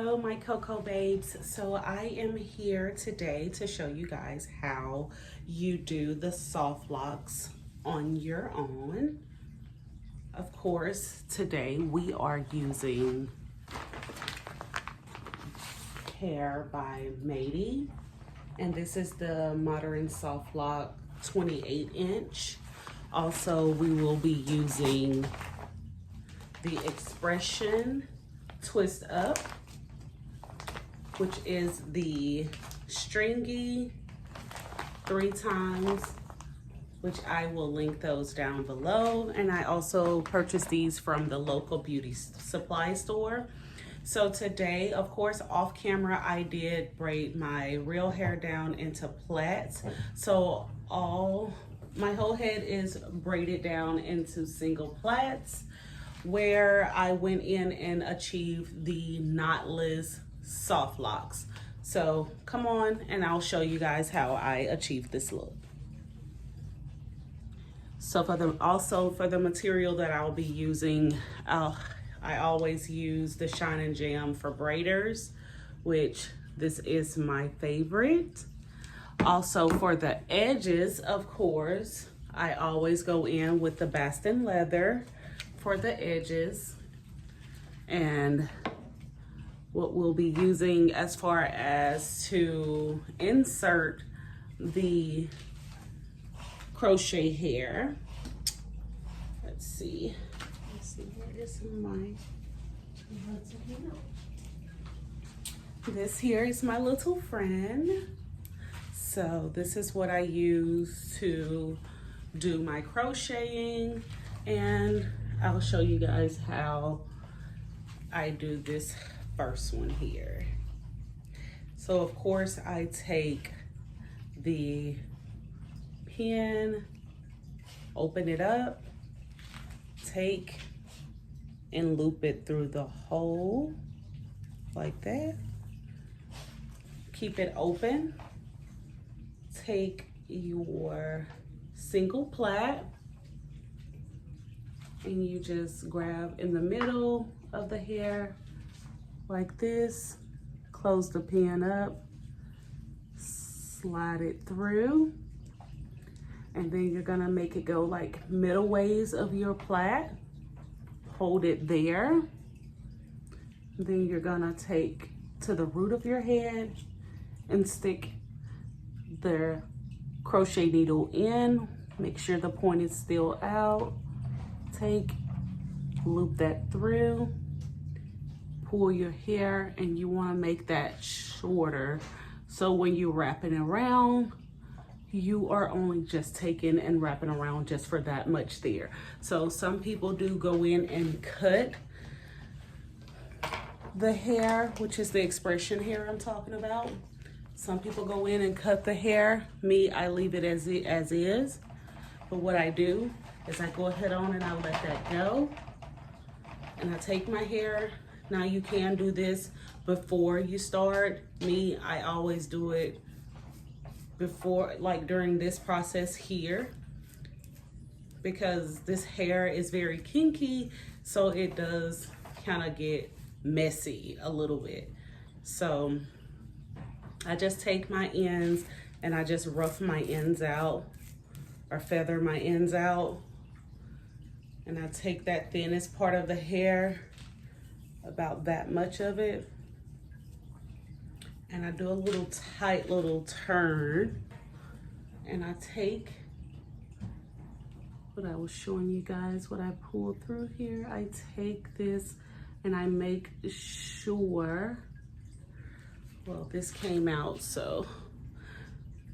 Hello, my Coco babes. So I am here today to show you guys how you do the soft locks on your own. Of course, today we are using hair by Matey, and this is the Modern Soft Lock 28-inch. Also, we will be using the Expression Twist Up, which is the stringy 3 times, which I will link those down below. And I also purchased these from the local beauty supply store. So today, of course, off camera, I did braid my real hair down into plaits. So my whole head is braided down into single plaits, where I went in and achieved the knotless soft locks. So come on and I'll show you guys how I achieved this look. So for the material that I'll be using, I always use the Shine and Jam for braiders, which this is my favorite. Also for the edges, of course, I always go in with the Bastin leather for the edges. And what we'll be using as far as to insert the crochet hair. Let's see where is my, this here is my little friend. So this is what I use to do my crocheting, and I'll show you guys how I do this first one here. So of course I take the pin, open it up, take and loop it through the hole like that. Keep it open. Take your single plait and you just grab in the middle of the hair like this, close the pin up, slide it through, and then you're gonna make it go like middle ways of your plait. Hold it there. Then you're gonna take to the root of your head and stick the crochet needle in. Make sure the point is still out. Take, loop that through, pull your hair, and you want to make that shorter. So when you wrap it around, you are only just taking and wrapping around just for that much there. So some people do go in and cut the hair, which is the Expression hair I'm talking about. Some people go in and cut the hair. Me, I leave it as is. But what I do is I go ahead on and I let that go. And I take my hair. Now you can do this before you start. Me, I always do it before, like during this process here, because this hair is very kinky, so it does kind of get messy a little bit. So I just take my ends and I just rough my ends out or feather my ends out. And I take that thinnest part of the hair, about that much of it, and I do a little tight little turn, and I take what I was showing you guys, what I pulled through here. I take this and I make sure, well, this came out, so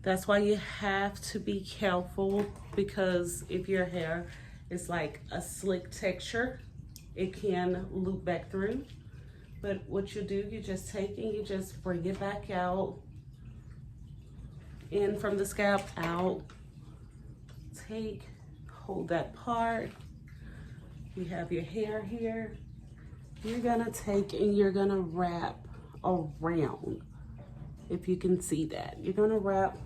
that's why you have to be careful, because if your hair is like a slick texture, it can loop back through. But what you do, you just take and you just bring it back out, in from the scalp, out, take, hold that part. You have your hair here. You're gonna take and you're gonna wrap around. If you can see that, you're gonna wrap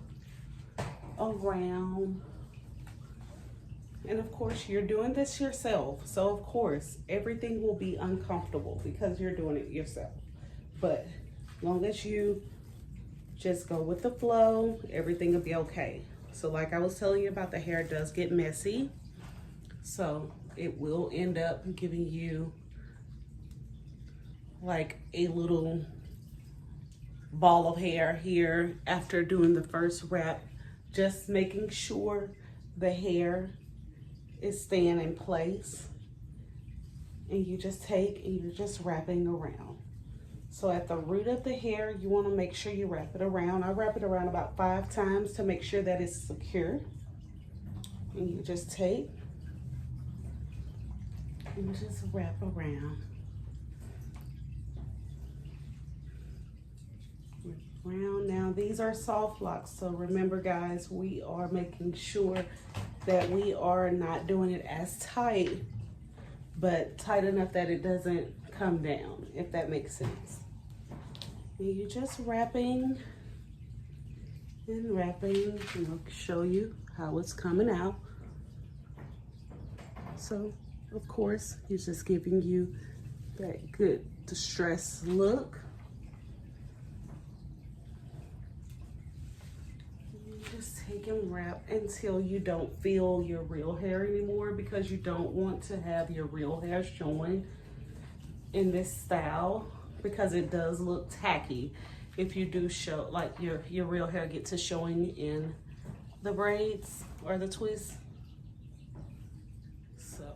around. And of course, you're doing this yourself. So of course, everything will be uncomfortable because you're doing it yourself. But as long as you just go with the flow, everything will be okay. So like I was telling you about, the hair does get messy. So it will end up giving you like a little ball of hair here after doing the first wrap. Just making sure the hair is staying in place. And you just take and you're just wrapping around. So at the root of the hair, you want to make sure you wrap it around. I wrap it around about 5 times to make sure that it's secure. And you just take and just wrap around. Now these are soft locks, so remember guys, we are making sure that we are not doing it as tight, but tight enough that it doesn't come down, if that makes sense. And you're just wrapping and wrapping, and I'll show you how it's coming out. So of course he's just giving you that good distressed look. Just take and wrap until you don't feel your real hair anymore, because you don't want to have your real hair showing in this style, because it does look tacky if you do show like your real hair get to showing in the braids or the twists. So,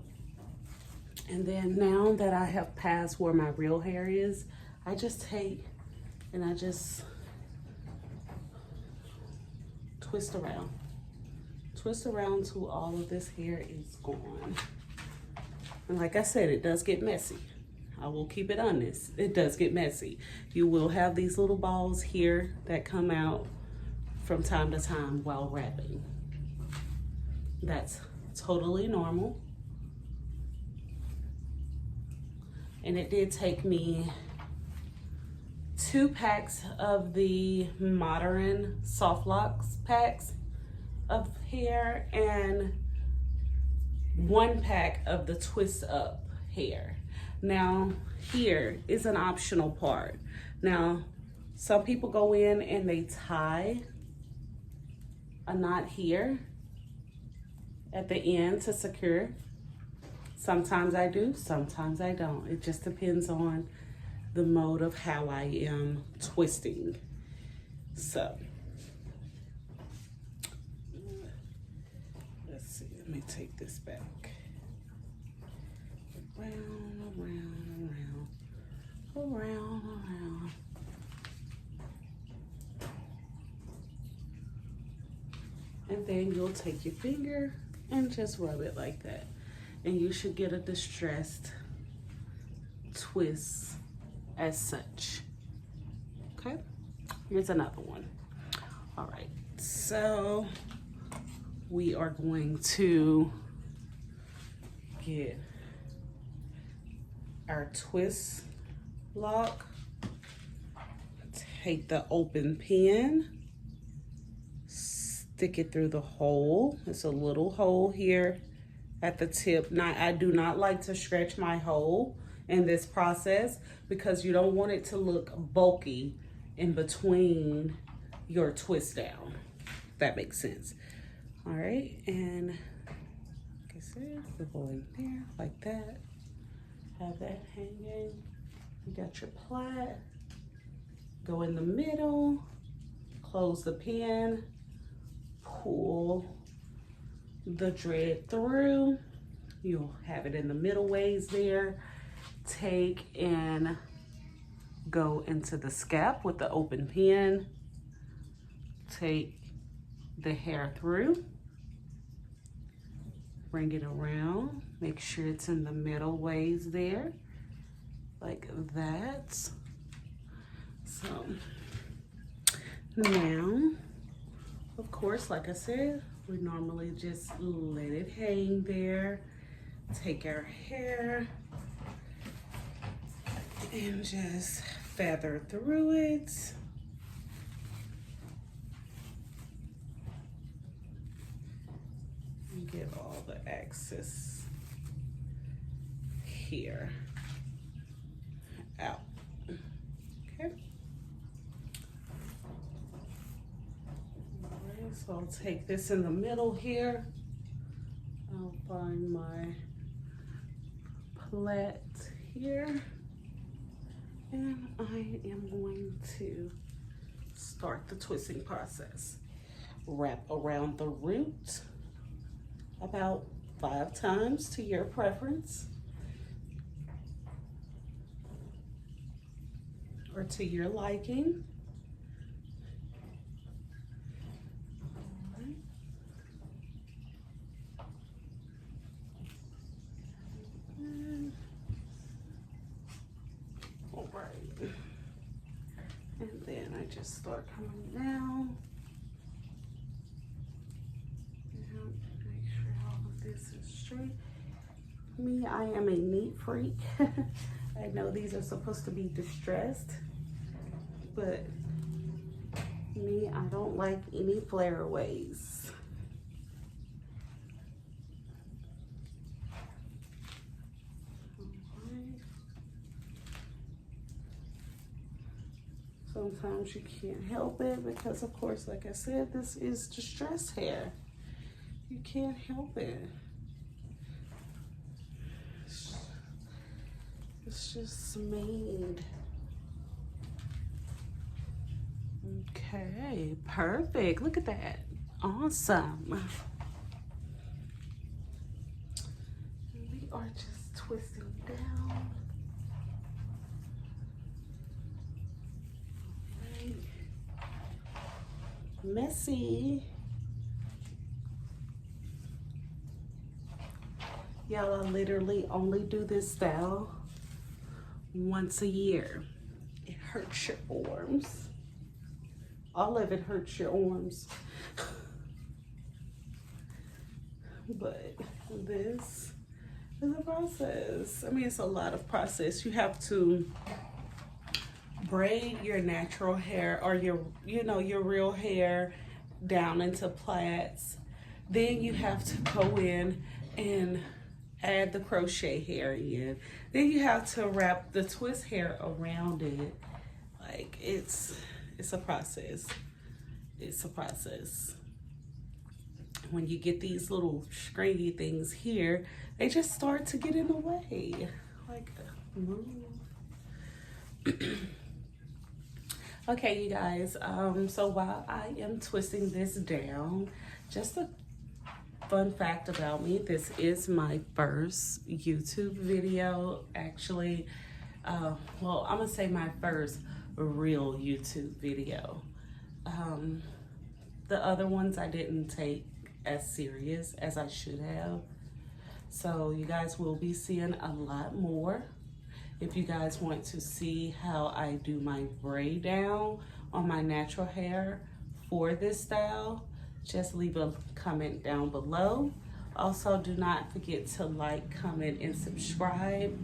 and then now that I have passed where my real hair is, I just take and I just twist around till all of this hair is gone. And like I said, it does get messy. I will keep it honest. It does get messy. You will have these little balls here that come out from time to time while wrapping. That's totally normal. And it did take me 2 packs of the Modern Soft Locks packs of hair and 1 pack of the Twist Up hair. Now here is an optional part. Now some people go in and they tie a knot here at the end to secure. Sometimes I do, sometimes I don't. It just depends on the mode of how I am twisting. So let's see, let me take this back. Around. And then you'll take your finger and just rub it like that. And you should get a distressed twist as such. Okay, here's another one. All right, so we are going to get our twist lock, take the open pin, stick it through the hole. It's a little hole here at the tip. Now, I do not like to stretch my hole in this process because you don't want it to look bulky in between your twist down, if that makes sense. All right, and like I said, we'll go in there like that. Have that hanging. You got your plait. Go in the middle, close the pin, pull the dread through. You'll have it in the middle ways there. Take and go into the scalp with the open pin. Take the hair through. Bring it around. Make sure it's in the middle ways there, like that. So now, of course, like I said, we normally just let it hang there. Take our hair and just feather through it. And get all the excess here out. Okay. So I'll take this in the middle here. I'll find my plait here. And I am going to start the twisting process. Wrap around the root about 5 times to your preference or to your liking. All right. And then I just start coming down. Make sure all of this is straight. Me, I am a neat freak. I know these are supposed to be distressed, but me, I don't like any flyaways. Sometimes you can't help it because, of course, like I said, this is distressed hair. You can't help it. It's just made. Okay, perfect. Look at that. Awesome. And we are just twisting down. Messy. Y'all, I literally only do this style once a year. It hurts your arms. All of it hurts your arms. But this is a process. I mean, it's a lot of process. You have to braid your natural hair or your real hair down into plaits. Then you have to go in and add the crochet hair in. Then you have to wrap the twist hair around it. Like, it's a process. It's a process. When you get these little stringy things here, they just start to get in the way. Like, move. Okay, you guys, so while I am twisting this down, just a fun fact about me, this is my first YouTube video, actually. Well, I'm gonna say my first real YouTube video. The other ones I didn't take as serious as I should have. So you guys will be seeing a lot more. If you guys want to see how I do my braid down on my natural hair for this style, just leave a comment down below. Also, do not forget to like, comment, and subscribe.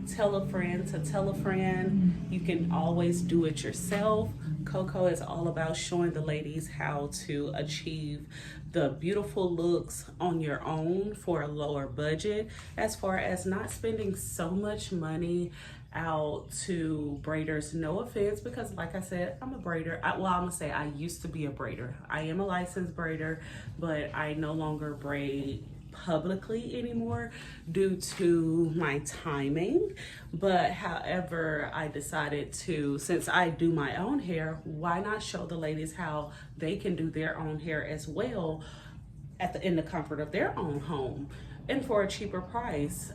Tell a friend to tell a friend. You can always do it yourself. Coco is all about showing the ladies how to achieve the beautiful looks on your own for a lower budget, as far as not spending so much money out to braiders. No offense, because like I said, I'm a braider. I'm gonna say I used to be a braider. I am a licensed braider, but I no longer braid publicly anymore due to my timing. But however, I decided to, since I do my own hair, why not show the ladies how they can do their own hair as well in the comfort of their own home and for a cheaper price.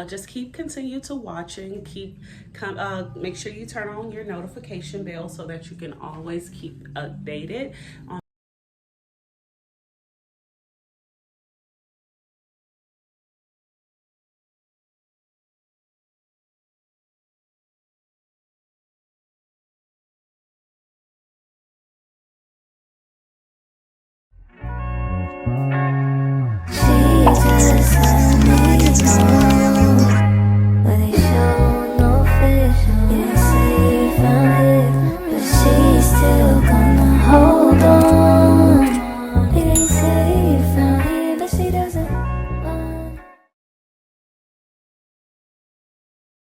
Just continue to watching. Make sure you turn on your notification bell so that you can always keep updated on